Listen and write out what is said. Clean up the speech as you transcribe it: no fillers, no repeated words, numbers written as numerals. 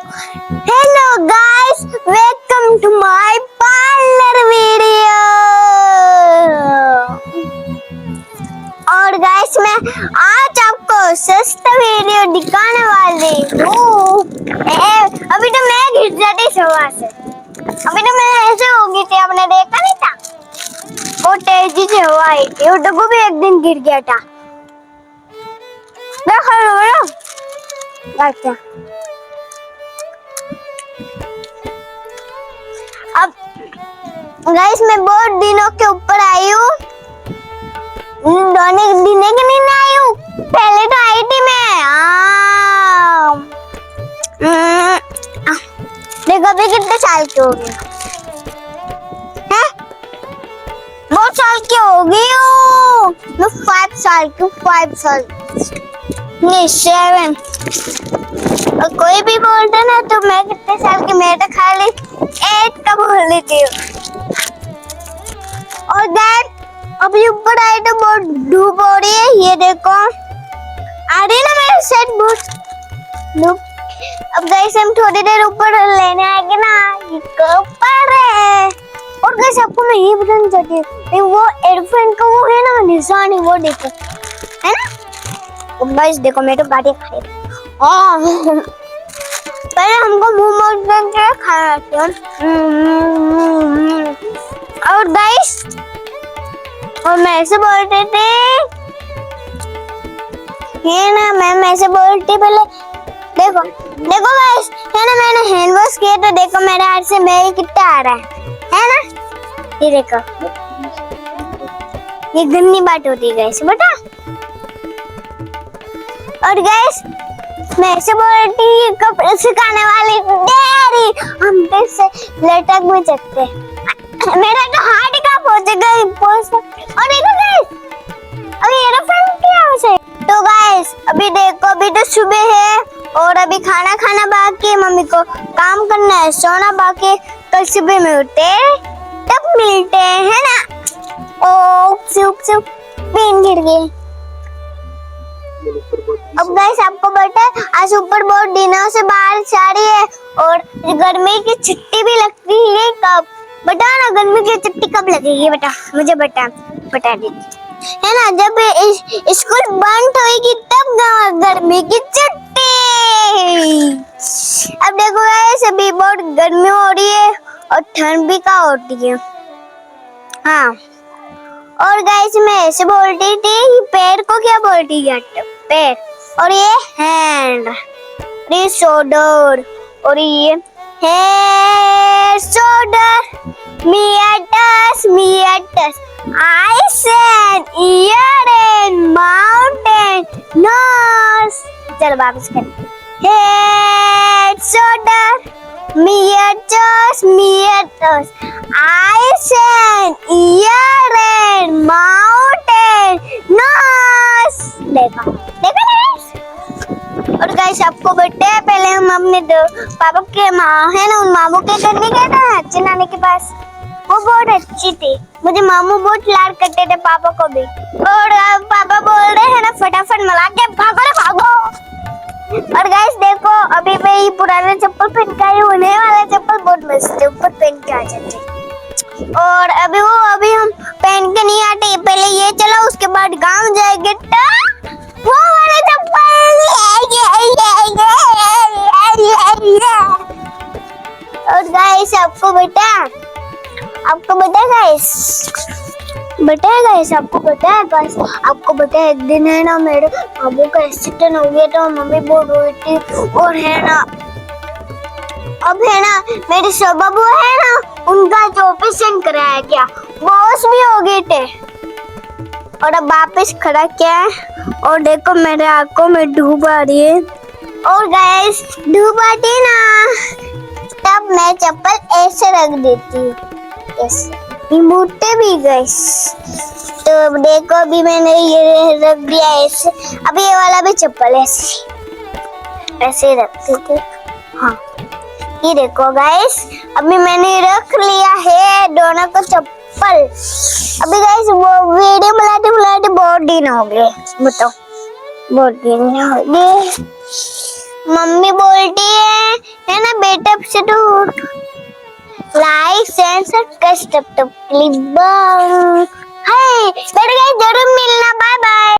Hello guys, welcome to my parlour video. और guys मैं आज आपको सस्ता वीडियो दिखाने वाली हूँ। अभी तो मैं गिर जाती सुबह से, अभी तो मैं ऐसे हो गई थी, आपने देखा नहीं था? वो तेजी से हुआ आई थी, वो डब्बू भी एक दिन गिर गया था। देखो अच्छा, अब गाइस मैं बहुत दिनों के ऊपर आई हूँ, दिने के नहीं आई हूँ, पहले तो आई थी मैं। देखो अभी कितने साल की हो गई है? बहुत साल की हो गई हूँ मैं, 5 साल की, 5 साल नहीं 7। और कोई भी बोलता ना तो मैं कितने साल की, मैं तो खाली 8 का बोल लेती हूँ। और दैट अभी ऊपर आई तो बहुत धूप हो रही है, ये देखो आ रही ना मेरे सेट बूट धूप। अब गाइस हम थोड़ी देर ऊपर लेने आएंगे ना, ये ऊपर है। और गाइस आपको मैं ये बताना चाहती हूँ, वो एयरफोन का वो है ना निशान, वो देखो है ना। तो गाइस देखो मैं तो गाड़ी खड़ी पहले हमको मुंह मोड़ करके खाना था। और गाइस और मैं ऐसे बोलते थे ये ना, मैं ऐसे बोलती पहले। देखो देखो गाइस है ना, मैंने हैंड वॉश किया तो देखो मेरे हाथ से मेल कितना आ रहा है ना। ये देखो, ये गंदी बात होती है गाइस बेटा। और गाइस मैं ऐसे बोलती हूँ, कपड़े सुखाने वाली डेरी हम पे से लटक भी सकते हैं। मेरा तो हार्ट का पहुंचेगा पोस्ट। और देखो गाइस अभी एयरफोन क्या हो से। तो गाइस अभी देखो, अभी तो सुबह है और अभी खाना खाना बाकी, मम्मी को काम करना है, सोना बाकी। कल सुबह में उठते तब मिलते हैं ना। ओ चुप पेन गिर गई। अब गाइस आपको बता, आज ऊपर बहुत दिनों से बारिश आ रही है और गर्मी की छुट्टी भी लगती है। कब बता ना, गर्मी की छुट्टी कब लगेगी बेटा, मुझे बता दीजिए है ना। जब स्कूल बंद होगी तब गर्मी की छुट्टी। अब देखो गाइस अभी बहुत गर्मी हो रही है और ठंड भी का होती है। हाँ और गाइस मैं ऐसे बोलती थी, पैर को क्या बोलती है? पैर। और ये हैंड, ये शोल्डर, और ये हेड शोल्डर, मियाटस eyes and ear and mouth and nose. चलो वापस करें। हेड शोल्डर मियाटस eyes and ear and mouth and nose. देखो और गाइस आपको बता, पहले हम अपने पापा के माँ है ना, उन मामू के घर में गए थे अच्छे नानी के पास। वो बहुत अच्छी थी, मुझे मामू बहुत लाड करते थे, पापा को भी। और पापा बोल रहे हैं ना फटाफट मला के भागो रे भागो। और गाइस देखो अभी मैं ये पुराना चप्पल पहन के आई हूँ, नए वाला चप्पल बहुत मस्त है, ऊपर पहन के आ जाते। और अभी हम पहन के नहीं आते, पहले ये चलो उसके बाद गाँव जाएंगे तो वो वाला चप्पल। और गाइस आपको बता एक दिन है ना मेरे बाबू का एक्सीडेंट हो गया था, मम्मी बहुत रोई थी। और है ना अब है ना मेरे बाबू है ना, उनका जो ऑपरेशन कराया गया, बॉस भी हो गए थे और अब वापस खड़ा किया है। और देखो मेरे आंखों में धूप आ रही है। और गाइस धूप आती है ना तब मैं चप्पल ऐसे रख देती हूँ, ऐसे मुड़ते भी गाइस। तो देखो अभी मैंने ये रख दिया ऐसे, अभी ये वाला भी चप्पल ऐसे रखते थे। हाँ ये देखो गाइस अभी मैंने रख लिया है दोनों को चप्पल। अभी गाइस वो वीडियो बुलाते बहुत दिन हो गए, बताओ बहुत दिन हो गए। मम्मी बोलती है ना शेयर सब्सक्राइब, बाय।